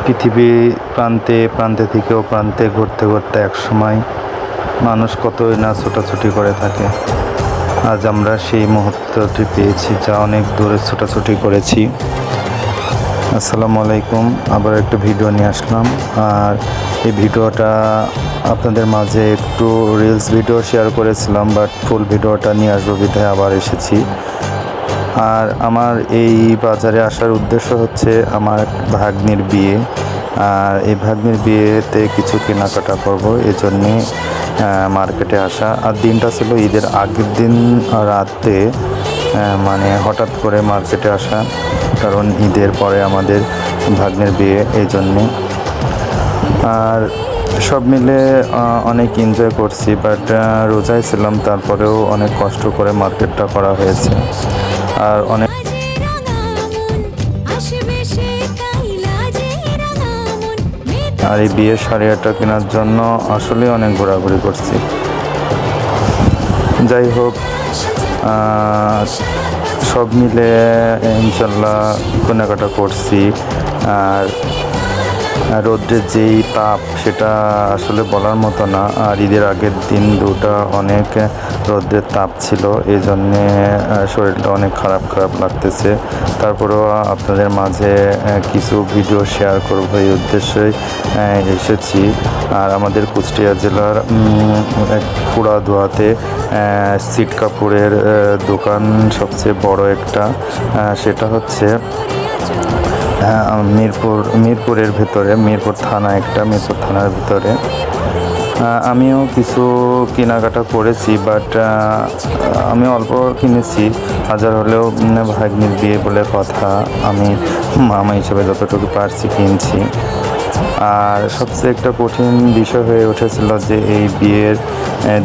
পৃথিবী প্রান্তে প্রান্তে থেকেও প্রান্তে ঘুরতে ঘুরতে একসময় মানুষ কতই না ছোটাছুটি করে থাকে। আজ আমরা সেই মুহূর্তটি পেয়েছি, যা অনেক দূরে ছোটাছুটি করেছি। আসসালামু আলাইকুম, আবার একটা ভিডিও নিয়ে আসলাম। আর এই ভিডিওটা আপনাদের মাঝে একটু রিলস ভিডিও শেয়ার করেছিলাম, বাট ফুল ভিডিওটা নিয়ে আসবো বিধায় আবার এসেছি। আর আমার এই বাজারে আসার উদ্দেশ্য হচ্ছে আমার ভাগ্নির বিয়ে। আর এই ভাগ্নির বিয়েতে কিছু কেনাকাটা করব, এজন্যে মার্কেটে আসা। আর দিনটা ছিল ঈদের আগের দিন রাতে, মানে হঠাৎ করে মার্কেটে আসা, কারণ ঈদের পরে আমাদের ভাগ্নের বিয়ে, এই জন্যে। আর সব মিলে অনেক এনজয় করছি, বাট রোজায় ছিলাম, তারপরেও অনেক কষ্ট করে মার্কেটটা করা হয়েছে। আর অনেক আর এই বিয়ের শাড়িটা কেনার জন্য আসলে অনেক ঘোরাঘুরি করছি। যাই হোক, সব মিলে ইনশাল্লাহ কেনাকাটা করছি। আর রৌদ্রের যেই তাপ, সেটা আসলে বলার মতো না। আর ঈদের আগের দিন দুটা অনেক রৌদ্রের তাপ ছিল, এই জন্যে শরীরটা অনেক খারাপ লাগতেছে। তারপরেও আপনাদের মাঝে কিছু ভিডিও শেয়ার করব, এই উদ্দেশ্যেই এসেছি। আর আমাদের কুষ্টিয়া জেলার পুরাদুয়াতে সিট কাপড়ের দোকান সবচেয়ে বড় একটা, সেটা হচ্ছে মিরপুরের ভেতরে, মিরপুর থানার ভিতরে। আমিও কিছু কেনাকাটা করেছি, বাট আমি অল্প কিনেছি। হাজার হলেও ভাগ্নির বিয়ে বলে কথা, আমি মামা হিসেবে যতটুকু পারছি কিনছি। আর সবচেয়ে একটা কঠিন বিষয় হয়ে উঠেছিল যে এই বিয়ের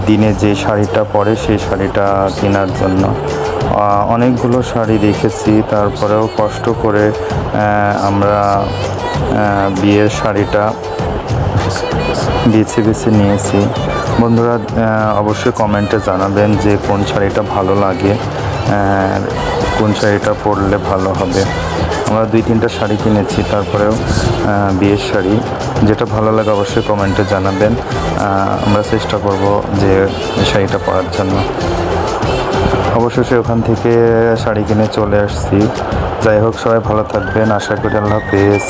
দিনে যে শাড়িটা পরে, সেই শাড়িটা কেনার জন্য। অনেকগুলো শাড়ি দেখেছি, তারপরেও কষ্ট করে আমরা বিয়ের শাড়িটা বেছে নিয়েছি। বন্ধুরা, অবশ্যই কমেন্টে জানাবেন যে কোন শাড়িটা ভালো লাগে, কোন শাড়িটা পরলে ভালো হবে। আমরা 2-3টা শাড়ি কিনেছি, তারপরেও বিয়ের শাড়ি যেটা ভালো লাগে অবশ্যই কমেন্টে জানাবেন। আমরা চেষ্টা করব যে শাড়িটা পরার জন্য। অবশেষে ওখান থেকে শাড়ি কিনে চলে আসছি। যাই হোক, সবাই ভালো থাকবেন, আশা করি। আল্লাহ হাফেজ।